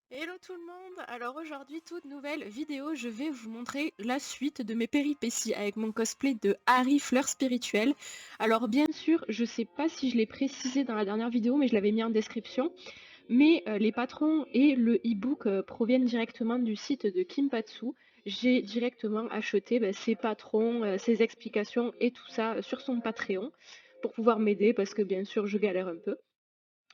Hello tout le monde! Alors aujourd'hui, toute nouvelle vidéo, je vais vous montrer la suite de mes péripéties avec mon cosplay de Harry Fleur Spirituelle. Alors bien sûr, je sais pas si je l'ai précisé dans la dernière vidéo, mais je l'avais mis en description. Mais les patrons et le e-book proviennent directement du site de Kimpatsu. J'ai directement acheté ses patrons, ses explications et tout ça sur son Patreon pour pouvoir m'aider parce que bien sûr je galère un peu.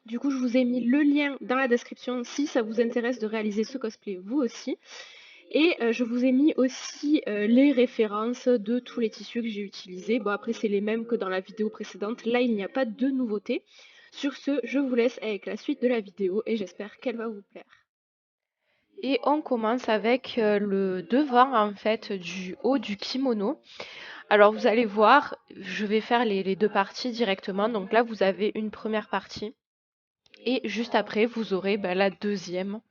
Du coup, je vous ai mis le lien dans la description si ça vous intéresse de réaliser ce cosplay vous aussi. Et je vous ai mis aussi les références de tous les tissus que j'ai utilisés. Bon, après, c'est les mêmes que dans la vidéo précédente. Là, il n'y a pas de nouveauté. Sur ce, je vous laisse avec la suite de la vidéo et j'espère qu'elle va vous plaire. Et on commence avec le devant en fait du haut du kimono. Alors vous allez voir, je vais faire les deux parties directement. Donc là, vous avez une première partie. Et juste après, vous aurez la deuxième.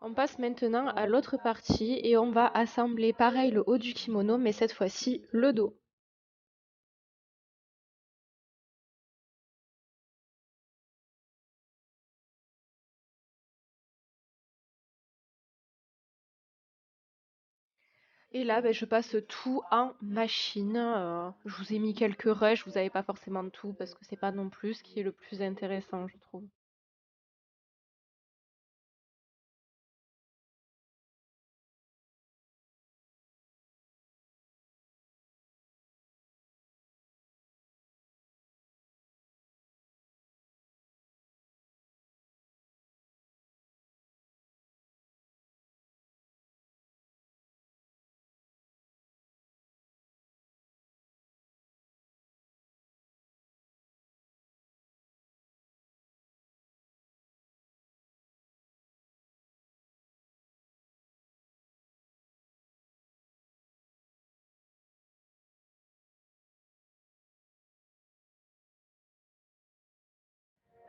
On passe maintenant à l'autre partie et on va assembler pareil le haut du kimono, mais cette fois-ci le dos. Et là, je passe tout en machine. Je vous ai mis quelques rushs, vous n'avez pas forcément tout parce que c'est pas non plus ce qui est le plus intéressant, je trouve.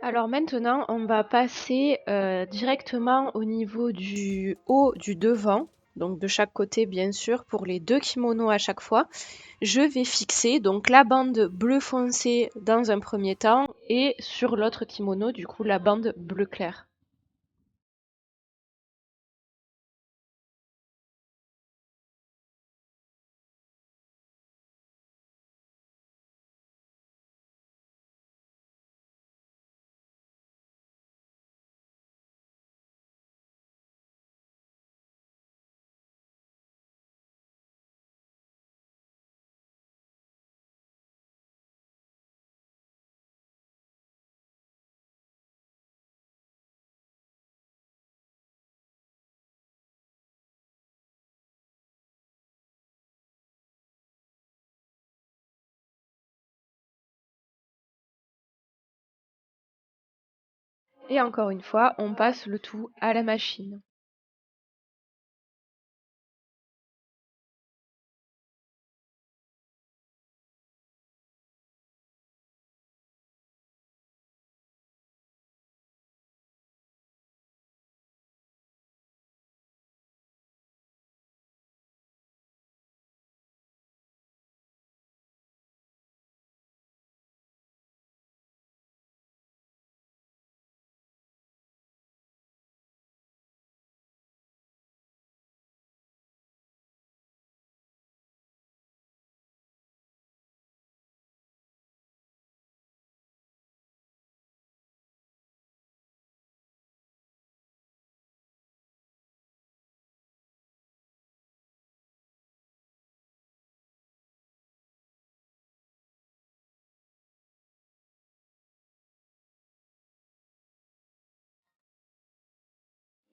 Alors maintenant, on va passer directement au niveau du haut du devant, donc de chaque côté bien sûr, pour les deux kimonos à chaque fois. Je vais fixer donc la bande bleu foncé dans un premier temps et sur l'autre kimono, du coup, la bande bleu clair. Et encore une fois, on passe le tout à la machine.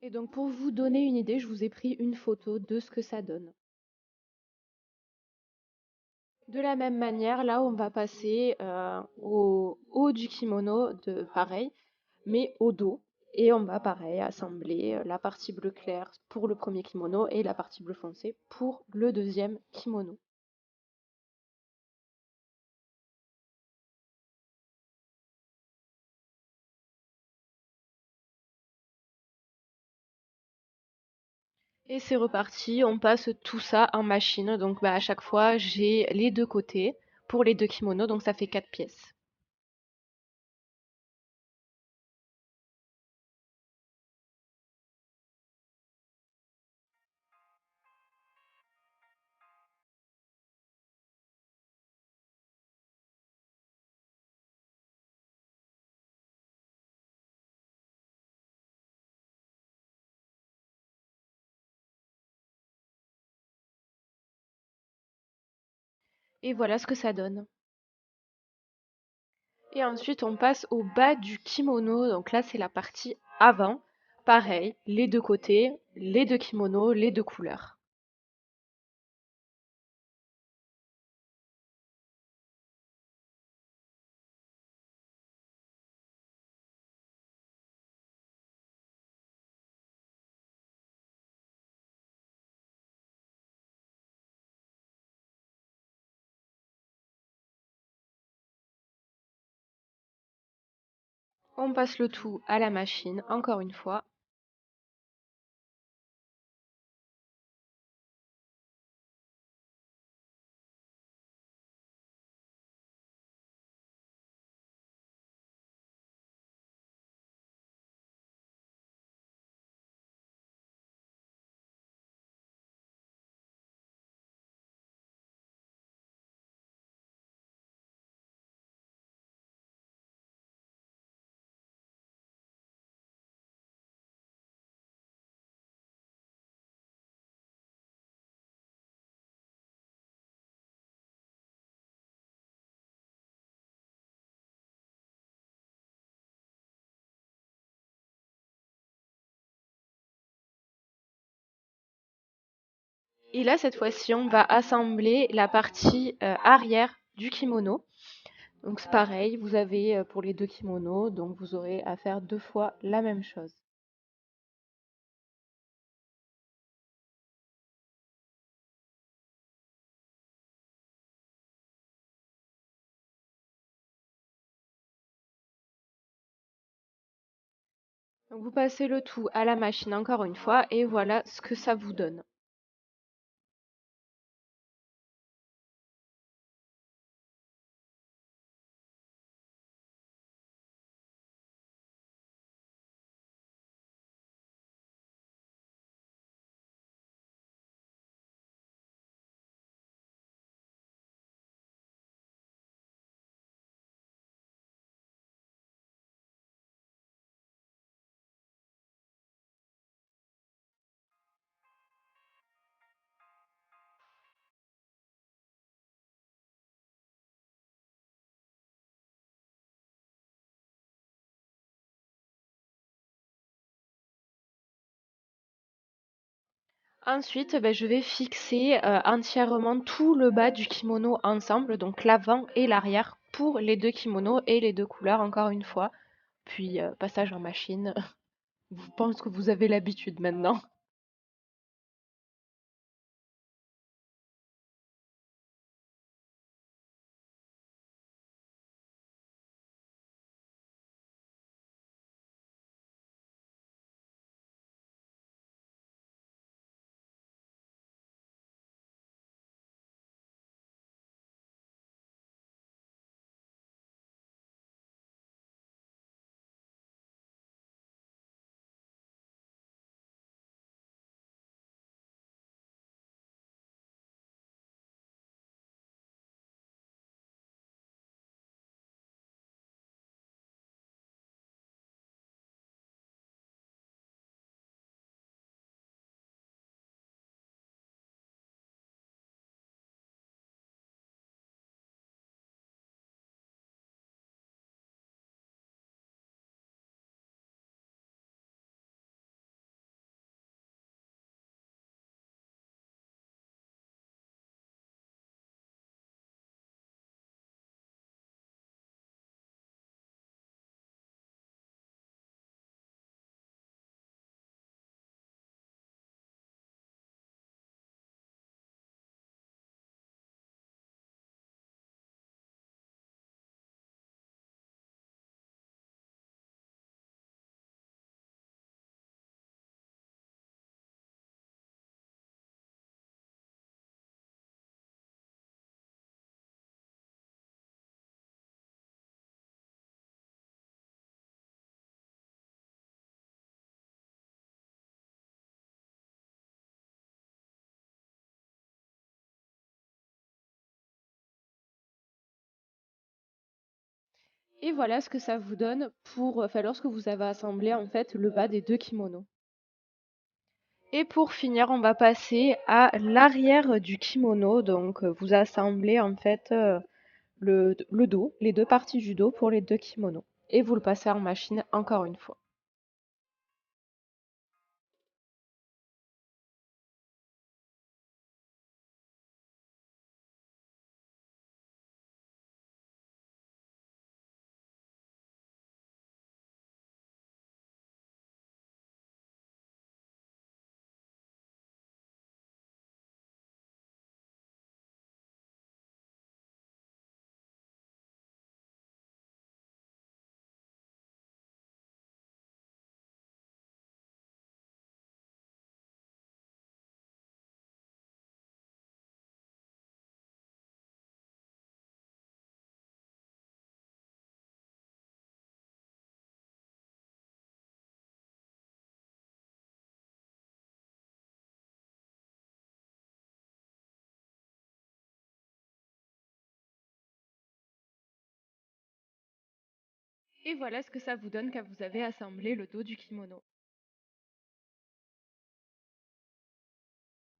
Et donc pour vous donner une idée, je vous ai pris une photo de ce que ça donne. De la même manière, là on va passer au haut du kimono, pareil, mais au dos. Et on va pareil assembler la partie bleu clair pour le premier kimono et la partie bleu foncé pour le deuxième kimono. Et c'est reparti, on passe tout ça en machine. Donc à chaque fois, j'ai les deux côtés pour les deux kimonos, donc ça fait 4 pièces. Et voilà ce que ça donne. Et ensuite, on passe au bas du kimono. Donc là, c'est la partie avant. Pareil, les deux côtés, les deux kimonos, les deux couleurs. On passe le tout à la machine, encore une fois. Et là, cette fois-ci, on va assembler la partie arrière du kimono. Donc c'est pareil, vous avez pour les deux kimonos, donc vous aurez à faire deux fois la même chose. Donc vous passez le tout à la machine encore une fois et voilà ce que ça vous donne. Ensuite, je vais fixer entièrement tout le bas du kimono ensemble, donc l'avant et l'arrière pour les deux kimonos et les deux couleurs encore une fois. Puis passage en machine. Je pense que vous avez l'habitude maintenant. Et voilà ce que ça vous donne enfin, lorsque vous avez assemblé en fait le bas des deux kimonos. Et pour finir, on va passer à l'arrière du kimono. Donc, vous assemblez en fait le dos, les deux parties du dos pour les deux kimonos. Et vous le passez en machine encore une fois. Et voilà ce que ça vous donne quand vous avez assemblé le dos du kimono.